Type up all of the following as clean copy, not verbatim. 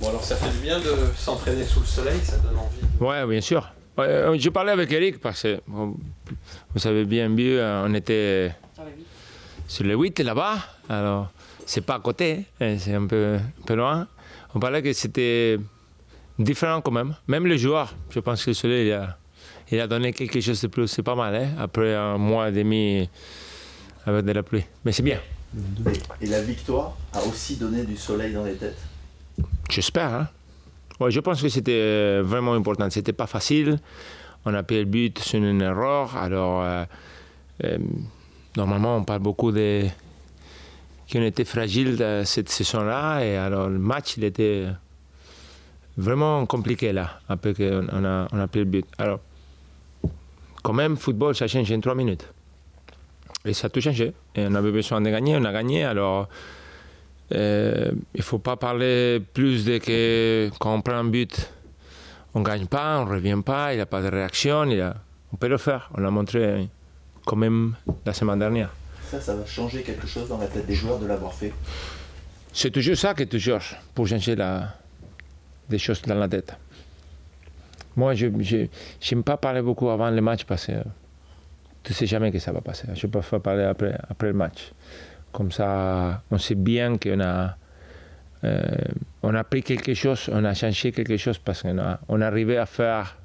Bon alors ça fait du bien de s'entraîner sous le soleil, ça donne envie. Oui, bien sûr. Je parlais avec Eric parce que vous avez bien vu, on était sur le 8 là-bas. Alors, c'est pas à côté, c'est un peu loin. On parlait que c'était différent quand même. Même les joueurs, je pense que le soleil il a donné quelque chose de plus. C'est pas mal, hein, après un mois et demi avec de la pluie. Mais c'est bien. Et la victoire a aussi donné du soleil dans les têtes? J'espère. Hein. Ouais, je pense que c'était vraiment important. C'était pas facile. On a pris le but sur une erreur. Alors, normalement, on parle beaucoup de qu'on était fragile cette saison-là. Et alors, le match, il était vraiment compliqué là, après qu'on a pris le but. Alors, quand même, football, ça change en 3 minutes. Et ça a tout changé. Et on avait besoin de gagner, on a gagné. Alors, il ne faut pas parler plus de que quand on prend un but, on ne gagne pas, on ne revient pas, il n'y a pas de réaction. On peut le faire. On l'a montré quand même la semaine dernière. Ça va changer quelque chose dans la tête des joueurs de l'avoir fait? C'est toujours ça que tu cherches pour changer des choses dans la tête. Moi, je n'aime pas parler beaucoup avant le match parce que tu ne sais jamais que ça va passer. Je préfère parler après le match. Comme ça, on sait bien qu'on a pris quelque chose, on a changé quelque chose parce qu'on a arrivé à faire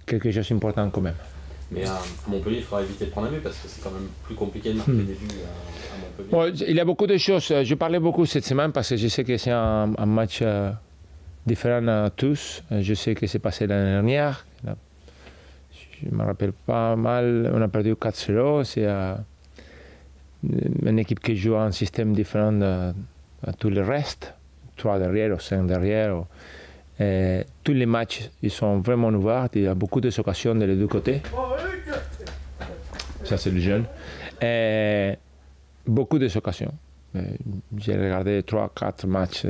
quelque chose d'important quand même. Mais à Montpellier, il faudra éviter de prendre un but parce que c'est quand même plus compliqué de marquer des buts à Montpellier. Bon, il y a beaucoup de choses. Je parlais beaucoup cette semaine parce que je sais que c'est un match différent à tous. Je sais que c'est passé l'année dernière. Je me rappelle pas mal, on a perdu 4-0. C'est une équipe qui joue un système différent à tout le reste. 3 derrière ou 5 derrière. Tous les matchs ils sont vraiment ouverts. Il y a beaucoup d'occasions de les deux côtés. Ça, c'est le jeune. Beaucoup d'occasions. J'ai regardé 3-4 matchs.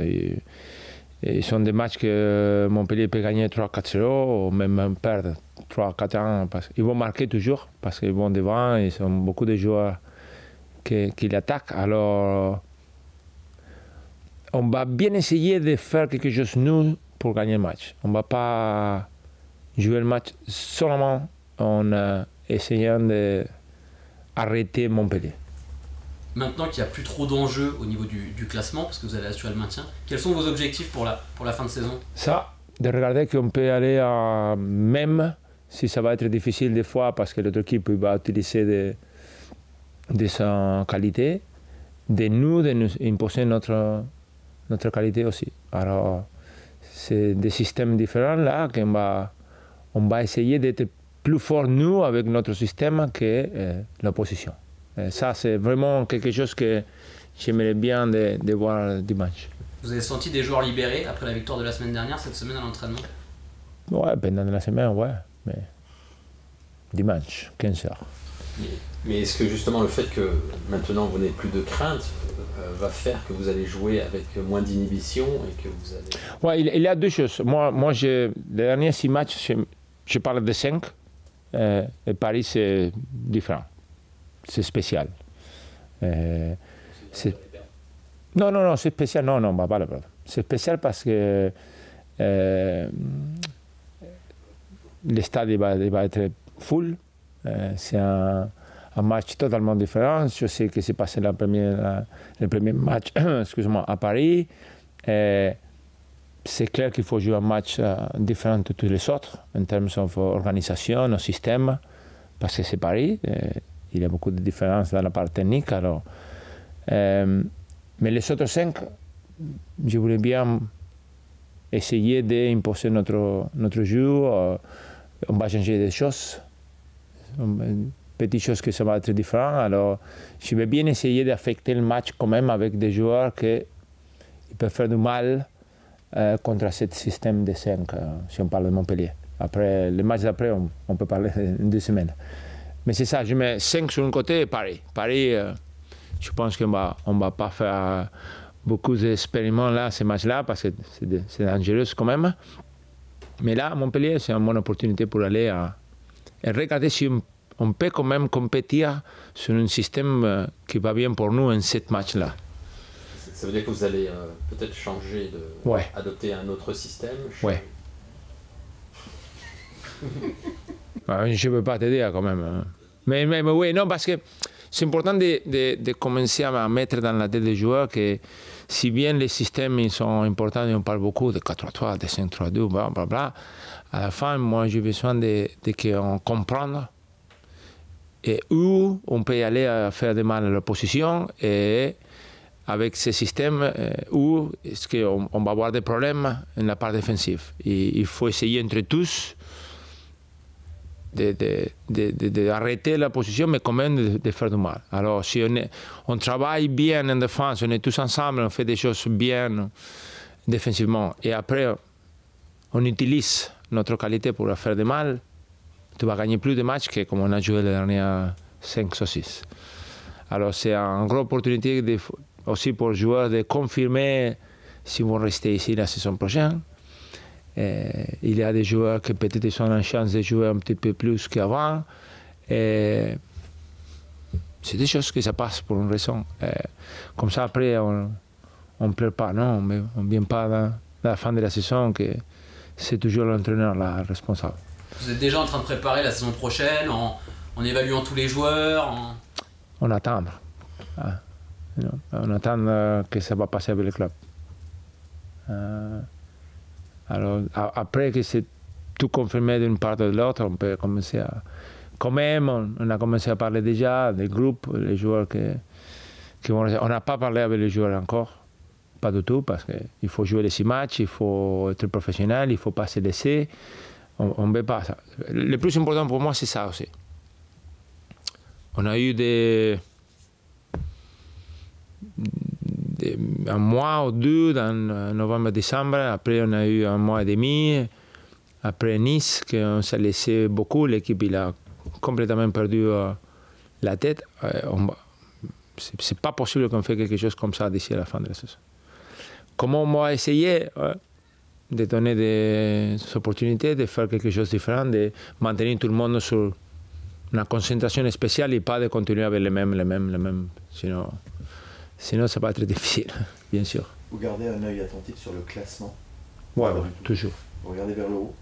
Ils sont des matchs que Montpellier peut gagner 3-4-0 ou même perdre 3-4-1. Ils vont marquer toujours parce qu'ils vont devant. Ils ont beaucoup de joueurs qui l'attaquent. Alors, on va bien essayer de faire quelque chose nous pour gagner le match. On ne va pas jouer le match seulement en essayant d'arrêter Montpellier. Maintenant qu'il n'y a plus trop d'enjeux au niveau du classement, parce que vous allez assurer le maintien, quels sont vos objectifs pour la fin de saison? Ça, de regarder qu'on peut aller à même si ça va être difficile des fois parce que l'autre équipe va utiliser de sa qualité, de nous imposer notre qualité aussi. Alors, c'est des systèmes différents là qu'on va essayer d'être plus fort nous avec notre système que l'opposition. Ça, c'est vraiment quelque chose que j'aimerais bien de voir dimanche. Vous avez senti des joueurs libérés après la victoire de la semaine dernière, cette semaine à l'entraînement? Ouais, pendant la semaine, ouais. Mais dimanche, 15h. Mais est-ce que justement le fait que maintenant vous n'avez plus de crainte va faire que vous allez jouer avec moins d'inhibition et que vous allez... Ouais, il y a deux choses. Moi les derniers 6 matchs, je parle de 5. Et Paris, c'est différent. C'est spécial. Non, c'est spécial. Non, bah, pas le problème. C'est spécial parce que le stade va être full. C'est un match totalement différent. Je sais que c'est passé le premier match excuse-moi, à Paris. C'est clair qu'il faut jouer un match différent de tous les autres en termes d'organisation, de système, parce que c'est Paris. Il y a beaucoup de différences dans la part technique. Alors, mais les autres 5, je voulais bien essayer d'imposer notre jeu. On va changer des choses, petites choses que ça va être différent. Alors, je vais bien essayer d'affecter le match quand même avec des joueurs qui peuvent faire du mal contre ce système de 5, si on parle de Montpellier. Après, le match d'après, on peut parler en 2 semaines. Mais c'est ça, je mets 5 sur un côté et Paris. Paris, je pense qu'on ne va pas faire beaucoup d'expériments là, ces matchs-là, parce que c'est dangereux quand même. Mais là, Montpellier, c'est une bonne opportunité pour aller et regarder si on peut quand même compétir sur un système qui va bien pour nous en 7 matchs-là. Ça veut dire que vous allez peut-être changer de... Ouais. adopter un autre système. Ouais. Je ne peux pas te dire quand même. Hein. Mais oui, non, parce que c'est important de commencer à mettre dans la tête des joueurs que si bien les systèmes ils sont importants et on parle beaucoup de 4-3-3, de 5-3-2, blablabla, à la fin, moi j'ai besoin de qu'on comprenne et où on peut aller à faire de mal à l'opposition et avec ce système où est-ce qu'on va avoir des problèmes dans la part défensive. Et il faut essayer entre tous d'arrêter la position, mais quand même de faire du mal. Alors, si on travaille bien en défense, on est tous ensemble, on fait des choses bien défensivement, et après, on utilise notre qualité pour faire du mal, tu vas gagner plus de matchs que comme on a joué les dernières 5 ou 6. Alors, c'est une grosse opportunité aussi pour les joueurs de confirmer s'ils vont rester ici la saison prochaine. Il y a des joueurs qui peut-être ont la chance de jouer un petit peu plus qu'avant. C'est des choses qui se passent pour une raison. Comme ça, après, on ne pleure pas, non, mais on ne vient pas à la fin de la saison que c'est toujours l'entraîneur le responsable. Vous êtes déjà en train de préparer la saison prochaine en évaluant tous les joueurs On attend. On attend que ça va passer avec le club. Alors, après que c'est tout confirmé d'une part ou de l'autre, on peut commencer à... Quand même, on a commencé à parler déjà des groupes, les joueurs qui vont... On n'a pas parlé avec les joueurs encore, pas du tout, parce qu'il faut jouer les 6 matchs, il faut être professionnel, il ne faut pas se laisser. On ne veut pas ça. Le plus important pour moi, c'est ça aussi. On a eu un mois ou 2 dans novembre-décembre. Après, on a eu un mois et demi. Après Nice, qu'on s'est laissé beaucoup. L'équipe a complètement perdu la tête. C'est pas possible qu'on fasse quelque chose comme ça d'ici à la fin de la saison. Comment on va essayer de donner des opportunités, de faire quelque chose de différent, de maintenir tout le monde sur une concentration spéciale et pas de continuer avec les mêmes. Sinon, ça va être difficile, bien sûr. Vous gardez un œil attentif sur le classement? Oui, toujours. Vous regardez vers le haut?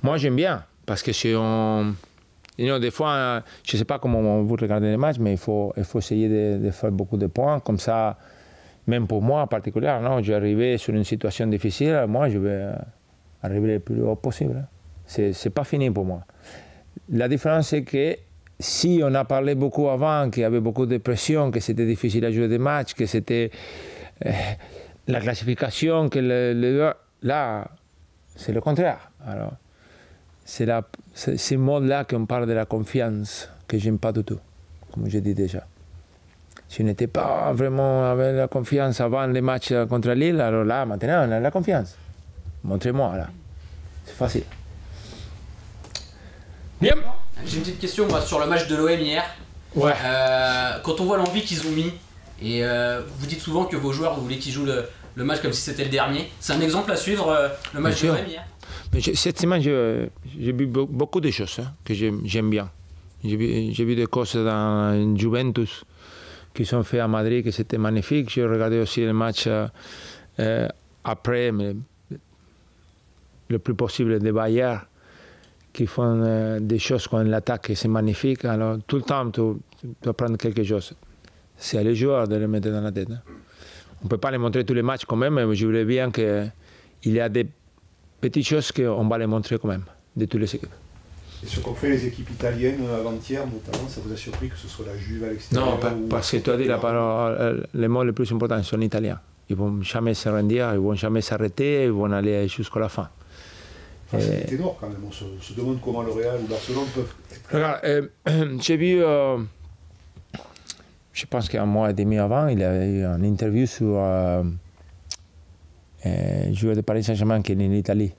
Moi, j'aime bien, parce que si on... des fois, je ne sais pas comment vous regardez les matchs, mais il faut essayer de faire beaucoup de points. Comme ça, même pour moi en particulier, je vais arriver sur une situation difficile, moi, je vais arriver le plus haut possible. Ce n'est pas fini pour moi. La différence, c'est que si on a parlé beaucoup avant, qu'il y avait beaucoup de pression, que c'était difficile à jouer des matchs, que c'était la classification, là, c'est le contraire. Alors, c'est ce mode-là qu'on parle de la confiance, que je n'aime pas du tout, comme je dis déjà. Si on n'était pas vraiment avec la confiance avant les matchs contre Lille, alors là, maintenant, on a la confiance. Montrez-moi, là. C'est facile. Bien. J'ai une petite question moi, sur le match de l'OM hier. Ouais. Quand on voit l'envie qu'ils ont mis, et vous dites souvent que vos joueurs, vous voulez qu'ils jouent le match comme si c'était le dernier. C'est un exemple à suivre, le match de l'OM hier? Mais cette semaine, j'ai vu beaucoup de choses que j'aime bien. J'ai vu des choses dans Juventus qui sont faites à Madrid, que c'était magnifique. J'ai regardé aussi le match après, mais le plus possible de Bayern, qui font des choses comme l'attaque, c'est magnifique. Alors, tout le temps, tu dois prendre quelque chose. C'est à les joueurs de les mettre dans la tête. On ne peut pas les montrer tous les matchs quand même, mais je voulais bien qu'il y a des petites choses qu'on va les montrer quand même, de toutes les équipes. Et ce qu'ont fait les équipes italiennes avant-hier, notamment, ça vous a surpris que ce soit la Juve à l'extérieur? Non, parce que tu as dit la parole, les mots les plus importants sont italiens. Ils ne vont jamais se rendre, ils ne vont jamais s'arrêter, ils vont aller jusqu'à la fin. Enfin, c'est ténor quand même, on se demande comment le Real ou Barcelone peuvent... Regarde, j'ai vu, je pense qu'un mois et demi avant, il y a eu une interview sur un joueur de Paris Saint-Germain qui est en Italie.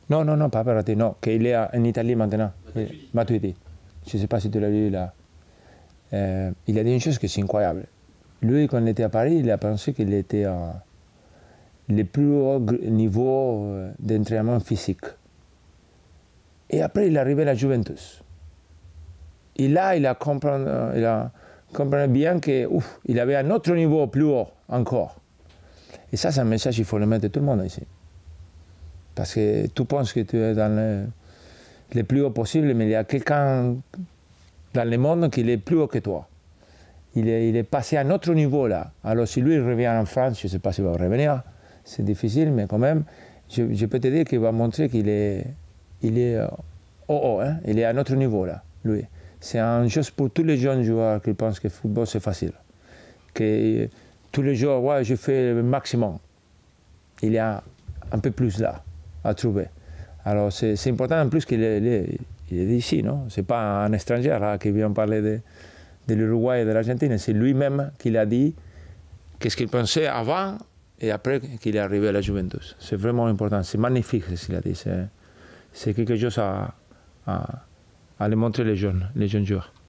Non, pas Verratti, non, qu'il est en Italie maintenant. Matuidi. Je ne sais pas si tu l'as vu là. Il a dit une chose qui est incroyable. Lui, quand il était à Paris, il a pensé qu'il était le plus haut niveau d'entraînement physique. Et après, il est arrivé à la Juventus. Et là, il a comprenait bien qu'il avait un autre niveau plus haut encore. Et ça, c'est un message qu'il faut le mettre à tout le monde ici. Parce que tu penses que tu es dans le plus haut possible, mais il y a quelqu'un dans le monde qui est plus haut que toi. Il est passé à un autre niveau là. Alors si lui revient en France, je ne sais pas s'il va revenir, c'est difficile, mais quand même, je peux te dire qu'il va montrer qu'il est haut, hein? Il est à un autre niveau là, lui. C'est une chose pour tous les jeunes joueurs qui pensent que le football c'est facile. Que tous les jours, ouais, je fais le maximum. Il y a un peu plus là à trouver. Alors c'est important en plus qu'il est ici, non? C'est pas un étranger là, qui vient parler de l'Uruguay et de l'Argentine, c'est lui-même qui l'a dit qu'est-ce qu'il pensait avant et après qu'il est arrivé à la Juventus. C'est vraiment important, c'est magnifique ce qu'il a dit, c'est quelque chose à le montrer les jeunes joueurs.